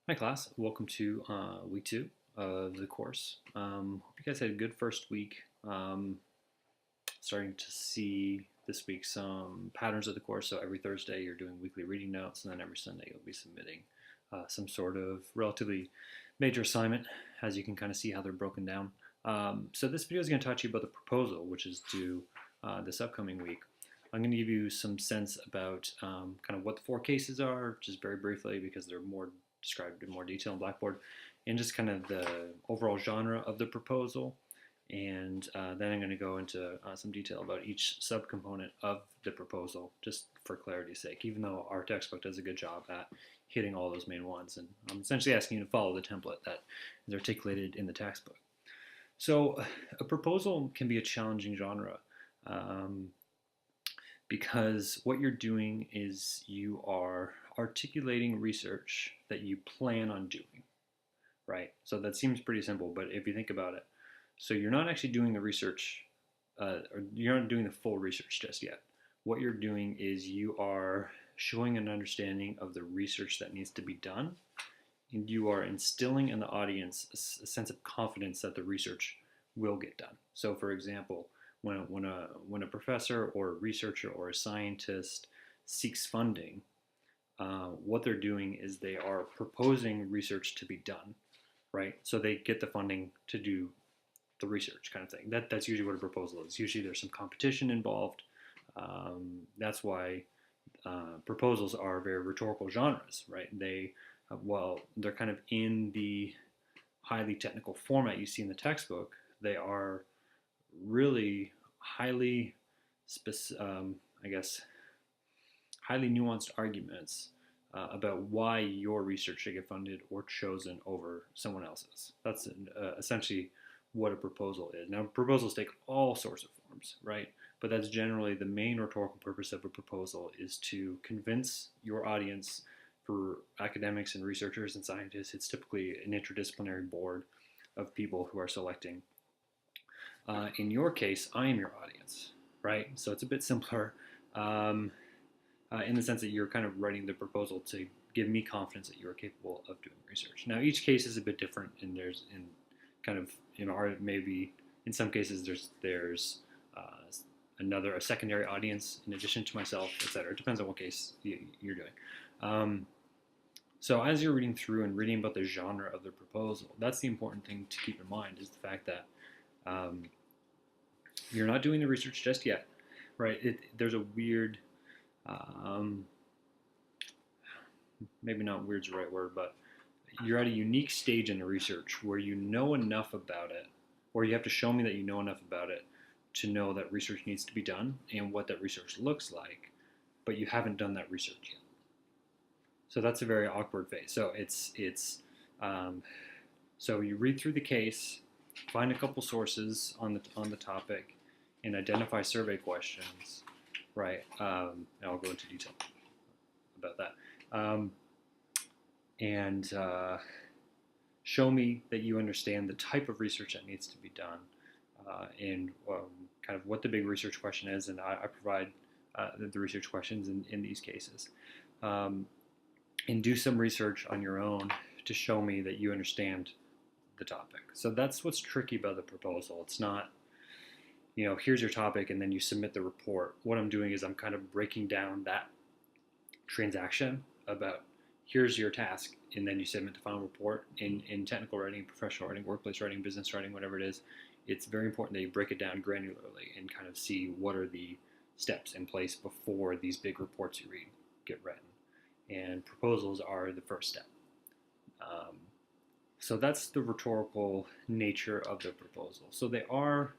Hi class, welcome to week 2 of the course. Hope you guys had a good first week. Starting to see this week some patterns of the course. So every Thursday you're doing weekly reading notes, and then every Sunday you'll be submitting some sort of relatively major assignment, as you can kind of see how they're broken down. So this video is going to talk to you about the proposal, which is due this upcoming week. I'm going to give you some sense about kind of what the 4 cases are, just very briefly, because they're more described in more detail in Blackboard, and just kind of the overall genre of the proposal. And then I'm going to go into some detail about each subcomponent of the proposal, just for clarity's sake, even though our textbook does a good job at hitting all those main ones. And I'm essentially asking you to follow the template that is articulated in the textbook. So a proposal can be a challenging genre because what you're doing is you are articulating research that you plan on doing, right? So that seems pretty simple, but if you think about it, so you're not actually doing the research, or you're not doing the full research just yet. What you're doing is you are showing an understanding of the research that needs to be done, and you are instilling in the audience a sense of confidence that the research will get done. So for example, when a professor or a researcher or a scientist seeks funding, what they're doing is they are proposing research to be done, right? So they get the funding to do the research kind of thing. That's usually what a proposal is. Usually there's some competition involved. That's why proposals are very rhetorical genres, right? They're kind of in the highly technical format you see in the textbook. They are really highly, I guess, highly nuanced arguments about why your research should get funded or chosen over someone else's. That's essentially what a proposal is. Now, proposals take all sorts of forms, right? But that's generally the main rhetorical purpose of a proposal, is to convince your audience. For academics and researchers and scientists, it's typically an interdisciplinary board of people who are selecting. In your case, I am your audience, right? So it's a bit simpler in the sense that you're kind of writing the proposal to give me confidence that you are capable of doing research. Now, each case is a bit different, and there's in kind of maybe in some cases there's a secondary audience in addition to myself, etc. It depends on what case you're doing. So as you're reading through and reading about the genre of the proposal, that's the important thing to keep in mind, is the fact that you're not doing the research just yet, right? There's a weird, maybe not weird's the right word, but you're at a unique stage in the research where you know enough about it, or you have to show me that you know enough about it to know that research needs to be done and what that research looks like, but you haven't done that research yet. So that's a very awkward phase. So so you read through the case, find a couple sources on the topic, and identify survey questions, right? And I'll go into detail about that. And show me that you understand the type of research that needs to be done, and kind of what the big research question is, and I provide the research questions in these cases. And do some research on your own to show me that you understand the topic. So that's what's tricky about the proposal. It's not, here's your topic and then you submit the report. What I'm doing is I'm kind of breaking down that transaction about here's your task, and then you submit the final report. In technical writing, professional writing, workplace writing, business writing, whatever it is, it's very important that you break it down granularly and kind of see what are the steps in place before these big reports you read get written. And proposals are the first step. So that's the rhetorical nature of the proposal. So they are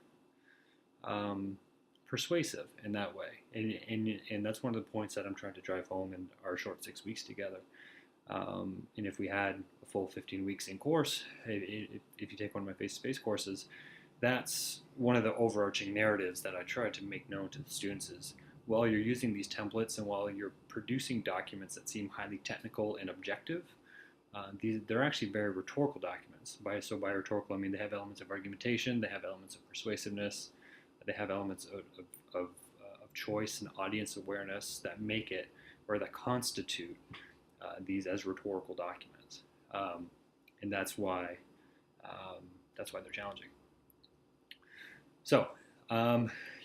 persuasive in that way, and that's one of the points that I'm trying to drive home in our short 6 weeks together. And if we had a full 15 weeks in course, if you take one of my face-to-face courses, that's one of the overarching narratives that I try to make known to the students is, while you're using these templates and while you're producing documents that seem highly technical and objective, they're actually very rhetorical documents. By rhetorical, I mean they have elements of argumentation, they have elements of persuasiveness, they have elements of choice and audience awareness that make it, or that constitute these as rhetorical documents. and that's why they're challenging. So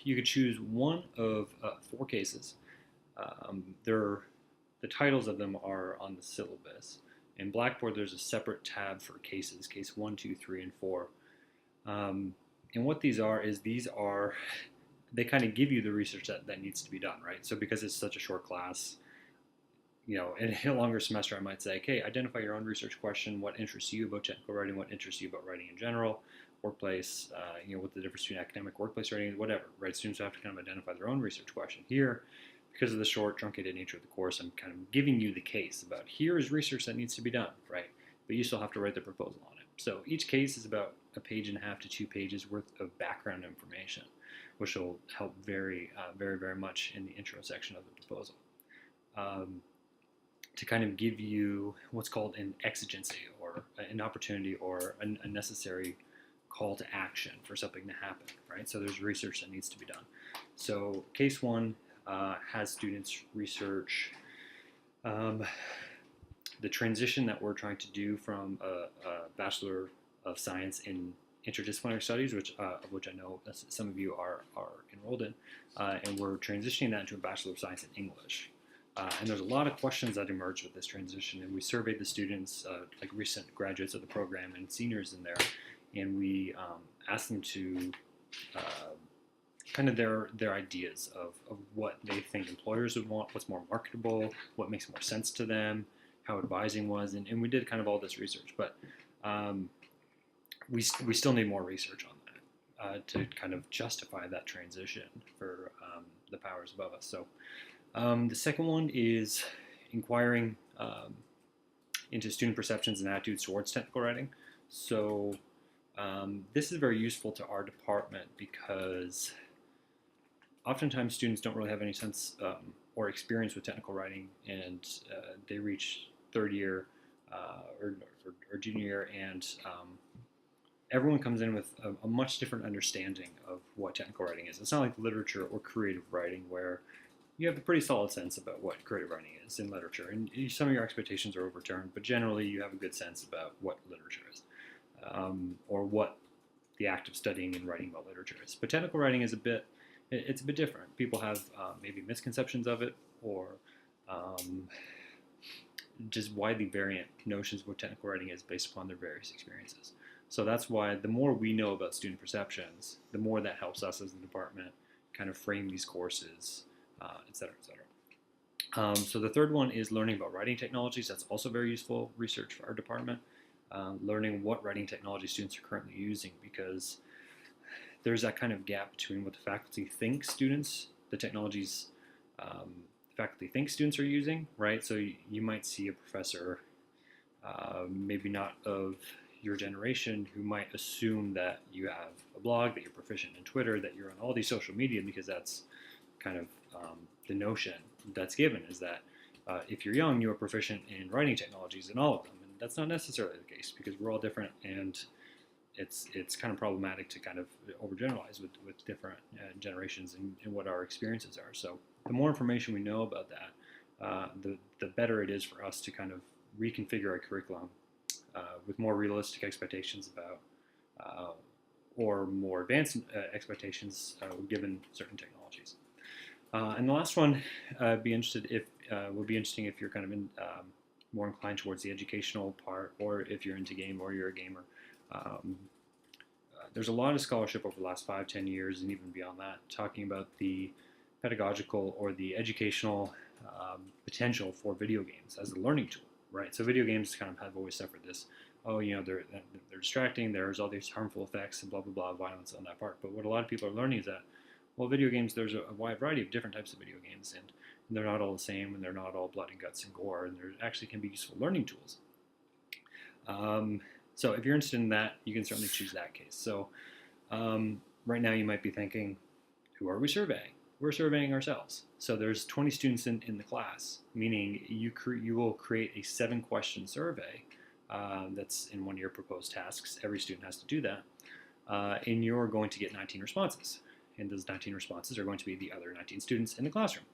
you could choose one of 4 cases. The titles of them are on the syllabus. In Blackboard, there's a separate tab for cases, case 1, 2, 3, and 4. And what these are is they kind of give you the research that needs to be done, right? So because it's such a short class, in a longer semester, I might say, okay, identify your own research question, what interests you about technical writing, what interests you about writing in general, workplace, what the difference between academic, workplace writing, whatever, right? Students have to kind of identify their own research question. Here, because of the short, truncated nature of the course, I'm kind of giving you the case about here is research that needs to be done, right? But you still have to write the proposal on it. So each case is about 1.5 pages to 2 pages worth of background information, which will help very, very much in the intro section of the proposal. To kind of give you what's called an exigency, or an opportunity, or a necessary call to action for something to happen, right? So there's research that needs to be done. So case 1 has students research the transition that we're trying to do from a Bachelor of Science in Interdisciplinary Studies, which I know some of you are enrolled in, and we're transitioning that into a Bachelor of Science in English. And there's a lot of questions that emerge with this transition, and we surveyed the students, like recent graduates of the program and seniors in there, and we asked them to kind of their ideas of what they think employers would want, what's more marketable, what makes more sense to them, how advising was, and we did kind of all this research, but we still need more research on that to kind of justify that transition for the powers above us. So the second one is inquiring into student perceptions and attitudes towards technical writing. So this is very useful to our department because oftentimes students don't really have any sense or experience with technical writing, and they reach third year or junior year, and everyone comes in with a much different understanding of what technical writing is. It's not like literature or creative writing where you have a pretty solid sense about what creative writing is in literature, and some of your expectations are overturned, but generally you have a good sense about what literature is, or what the act of studying and writing about literature is. But technical writing is it's a bit different. People have maybe misconceptions of it, or just widely variant notions of what technical writing is based upon their various experiences. So that's why the more we know about student perceptions, the more that helps us as a department kind of frame these courses, et cetera, et cetera. So the third one is learning about writing technologies. That's also very useful research for our department. Learning what writing technology students are currently using, because there's that kind of gap between what the faculty think the technologies the faculty think students are using, right? So you might see a professor, maybe not of your generation, who might assume that you have a blog, that you're proficient in Twitter, that you're on all these social media, because that's kind of the notion that's given, is that if you're young, you're proficient in writing technologies in all of them. And that's not necessarily the case, because we're all different, and it's kind of problematic to kind of overgeneralize with different generations and what our experiences are. So the more information we know about that, the better it is for us to kind of reconfigure our curriculum with more realistic expectations about, or more advanced expectations given certain technologies. And the last one would be interesting if you're kind of more inclined towards the educational part, or if you're into game or you're a gamer. There's a lot of scholarship over the last 5-10 years and even beyond that talking about the pedagogical or the educational potential for video games as a learning tool, right? So video games kind of have always suffered this, they're distracting, there's all these harmful effects and blah, blah, blah, violence on that part. But what a lot of people are learning is that, well, video games, there's a wide variety of different types of video games, and they're not all the same, and they're not all blood and guts and gore, and there actually can be useful learning tools. So if you're interested in that, you can certainly choose that case. So right now you might be thinking, who are we surveying? We're surveying ourselves. So there's 20 students in the class, meaning you will create a 7-question survey that's in one of your proposed tasks. Every student has to do that. And you're going to get 19 responses. And those 19 responses are going to be the other 19 students in the classroom.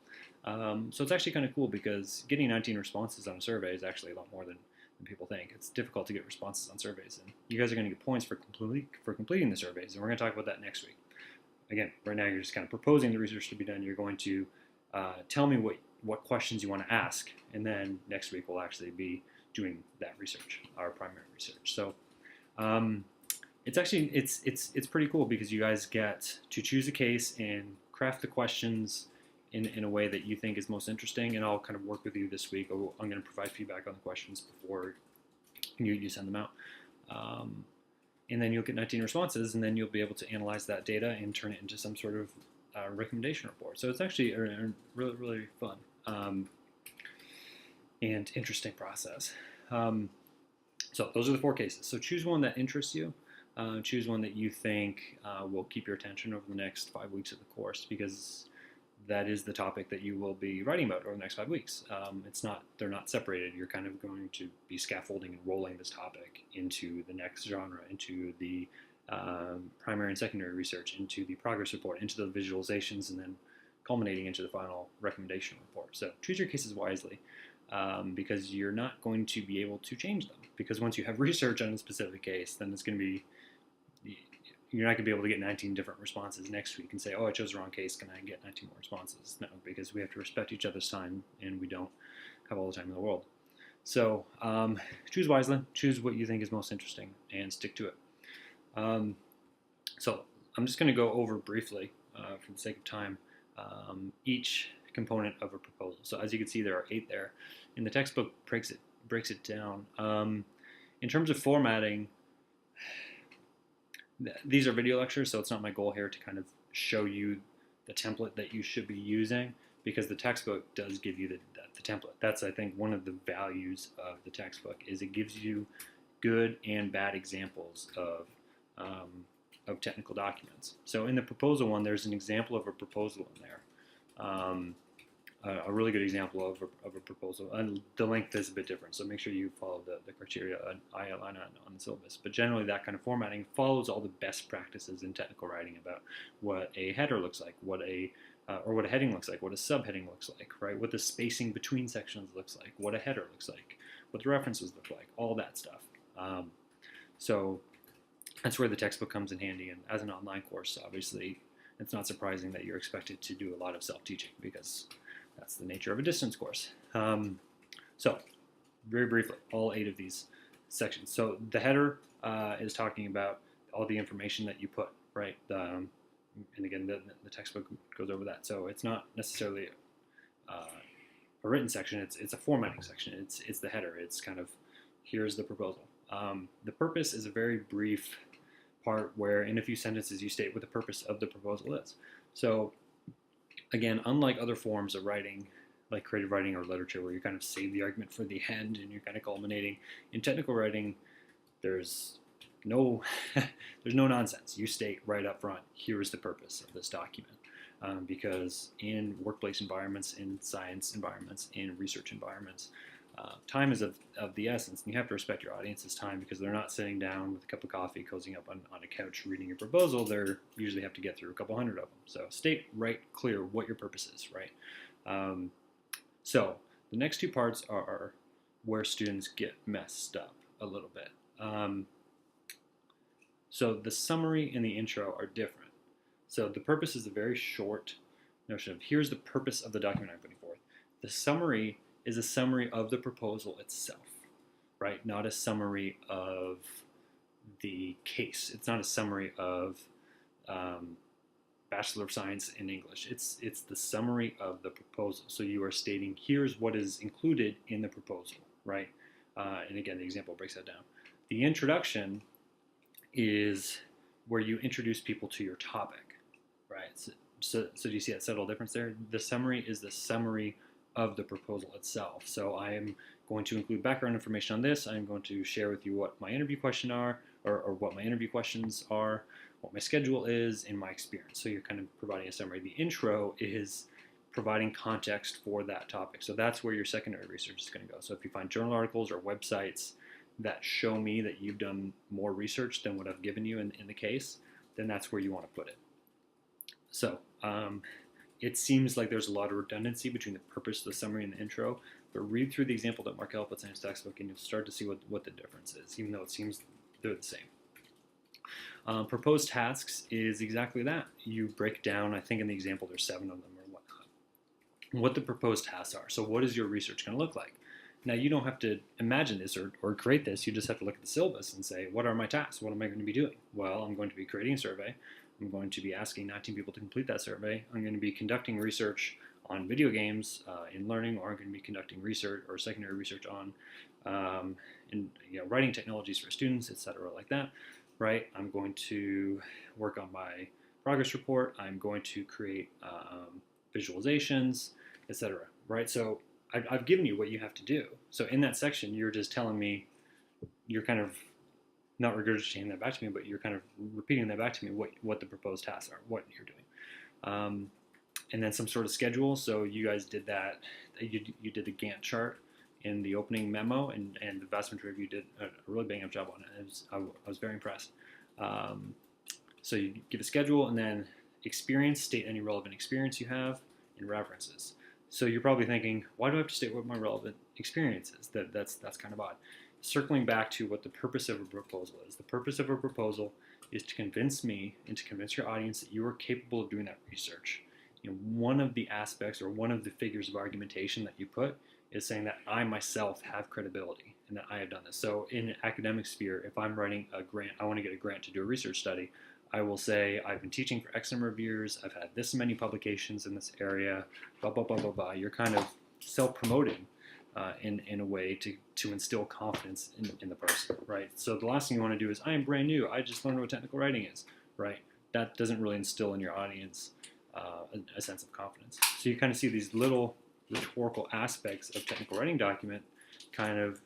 So it's actually kind of cool, because getting 19 responses on a survey is actually a lot more than than people think. It's difficult to get responses on surveys, and you guys are going to get points for completing the surveys, and we're going to talk about that next week. Again, right now you're just kind of proposing the research to be done. You're going to tell me what questions you want to ask, and then next week we'll actually be doing that research, our primary research. So it's pretty cool because you guys get to choose a case and craft the questions in a way that you think is most interesting, and I'll kind of work with you this week. I'm going to provide feedback on the questions before you send them out. And then you'll get 19 responses, and then you'll be able to analyze that data and turn it into some sort of recommendation report. So it's actually a really, really fun and interesting process. So those are the 4 cases. So choose one that interests you. Choose one that you think will keep your attention over the next 5 weeks of the course, because that is the topic that you will be writing about over the next 5 weeks. They're not separated. You're kind of going to be scaffolding and rolling this topic into the next genre, into the primary and secondary research, into the progress report, into the visualizations, and then culminating into the final recommendation report. So choose your cases wisely, because you're not going to be able to change them. Because once you have research on a specific case, then it's going to be, you're not going to be able to get 19 different responses next week and say, oh, I chose the wrong case, can I get 19 more responses? No, because we have to respect each other's time, and we don't have all the time in the world. So choose wisely, choose what you think is most interesting, and stick to it. So I'm just going to go over briefly, for the sake of time, each component of a proposal. So as you can see, there are 8 there, and the textbook breaks it down. In terms of formatting, these are video lectures, so it's not my goal here to kind of show you the template that you should be using, because the textbook does give you the template. That's, I think, one of the values of the textbook, is it gives you good and bad examples of technical documents. So in the proposal one, there's an example of a proposal in there. A really good example of a proposal. And the length is a bit different, so make sure you follow the criteria I outline on the syllabus. But generally, that kind of formatting follows all the best practices in technical writing about what a header looks like, what a heading looks like, what a subheading looks like, right? What the spacing between sections looks like, what a header looks like, what the references look like, all that stuff. So that's where the textbook comes in handy. And as an online course, obviously, it's not surprising that you're expected to do a lot of self-teaching, because that's the nature of a distance course. So, very briefly, all 8 of these sections. So the header is talking about all the information that you put, right? And again, the textbook goes over that. So it's not necessarily a written section. It's a formatting section. It's the header. It's kind of, here's the proposal. The purpose is a very brief part where, in a few sentences, you state what the purpose of the proposal is. So again, unlike other forms of writing, like creative writing or literature, where you kind of save the argument for the end and you're kind of culminating, in technical writing, there's no there's no nonsense. You state right up front, here is the purpose of this document. Because in workplace environments, in science environments, in research environments, time is of the essence, and you have to respect your audience's time, because they're not sitting down with a cup of coffee, cozying up on a couch reading your proposal. They usually have to get through a couple hundred of them. So state right clear what your purpose is, right? So the next 2 parts are where students get messed up a little bit. So the summary and the intro are different. So the purpose is a very short notion of, here's the purpose of the document I'm putting forth. The summary is a summary of the proposal itself, right? Not a summary of the case. It's not a summary of Bachelor of Science in English. It's the summary of the proposal. So you are stating, here's what is included in the proposal, right? And again, the example breaks that down. The introduction is where you introduce people to your topic, right? So do you see that subtle difference there? The summary is the summary of the proposal itself. So I am going to include background information on this. I'm going to share with you what my interview questions are, or what my interview questions are, what my schedule is, and my experience. So you're kind of providing a summary. The intro is providing context for that topic. So that's where your secondary research is going to go. So if you find journal articles or websites that show me that you've done more research than what I've given you in the case, then that's where you want to put it. So it seems like there's a lot of redundancy between the purpose, the summary, and the intro. But read through the example that Markel puts in his textbook, and you'll start to see what the difference is, even though it seems they're the same. Proposed tasks is exactly that. You break down, I think in the example there's 7 of them or whatnot, what the proposed tasks are. So what is your research going to look like? Now you don't have to imagine this or create this. You just have to look at the syllabus and say, what are my tasks? What am I going to be doing? Well, I'm going to be creating a survey. I'm going to be asking 19 people to complete that survey. I'm going to be conducting research on video games in learning, or I'm going to be conducting research or secondary research on writing technologies for students, etc., like that. Right? I'm going to work on my progress report. I'm going to create visualizations, etc. Right? So I've given you what you have to do. So in that section, you're just telling me, you're kind of not regurgitating that back to me, but you're kind of repeating that back to me, what the proposed tasks are, what you're doing. And then some sort of schedule. So you guys did that. You did the Gantt chart in the opening memo, and the vast majority of you did a really bang up job on it. I was very impressed. So you give a schedule, and then experience, state any relevant experience you have, and references. So you're probably thinking, why do I have to state what my relevant experience is? That's kind of odd. Circling back to what the purpose of a proposal is. The purpose of a proposal is to convince me and to convince your audience that you are capable of doing that research. One of the aspects or one of the figures of argumentation that you put is saying that I myself have credibility and that I have done this. So in an academic sphere, if I'm writing a grant, I want to get a grant to do a research study, I will say I've been teaching for X number of years, I've had this many publications in this area, blah, blah, blah, blah, blah. You're kind of self-promoting in a way to instill confidence in the person, right? So the last thing you want to do is, I am brand new, I just learned what technical writing is, right? That doesn't really instill in your audience a sense of confidence. So you kind of see these little rhetorical aspects of technical writing document kind of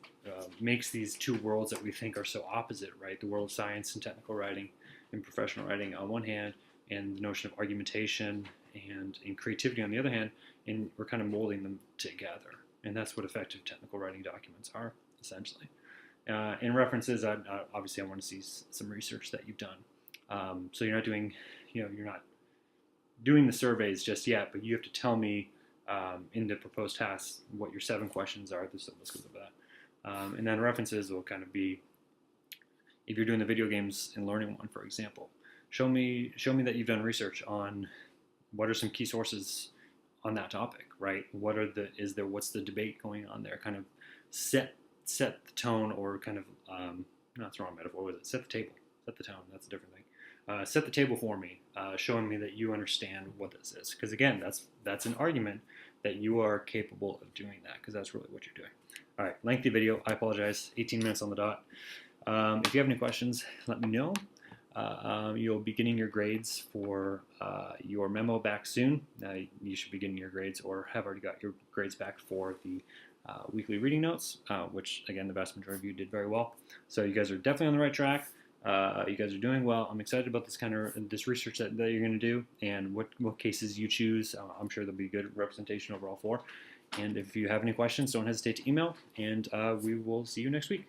makes these two worlds that we think are so opposite, right? The world of science and technical writing and professional writing on one hand, and the notion of argumentation and creativity on the other hand, and we're kind of molding them together. And that's what effective technical writing documents are, essentially. In references, obviously I want to see some research that you've done. So you're not doing, you're not doing the surveys just yet, but you have to tell me in the proposed tasks what your 7 questions are. The syllabus goes over that. And then references will kind of be, if you're doing the video games and learning one, for example, show me that you've done research on what are some key sources on that topic, right? What's the debate going on there? Kind of set the tone, or kind of that's the wrong metaphor, was it? Set the table, set the tone. That's a different thing. Set the table for me, showing me that you understand what this is. Because again, that's an argument that you are capable of doing that, because that's really what you're doing. All right, lengthy video. I apologize. 18 minutes on the dot. If you have any questions, let me know. You'll be getting your grades for your memo back soon. You should be getting your grades, or have already got your grades back for the weekly reading notes, which again, the vast majority of you did very well. So you guys are definitely on the right track. You guys are doing well. I'm excited about this research that you're going to do, and what cases you choose. I'm sure there'll be good representation over all 4. And if you have any questions, don't hesitate to email, and we will see you next week.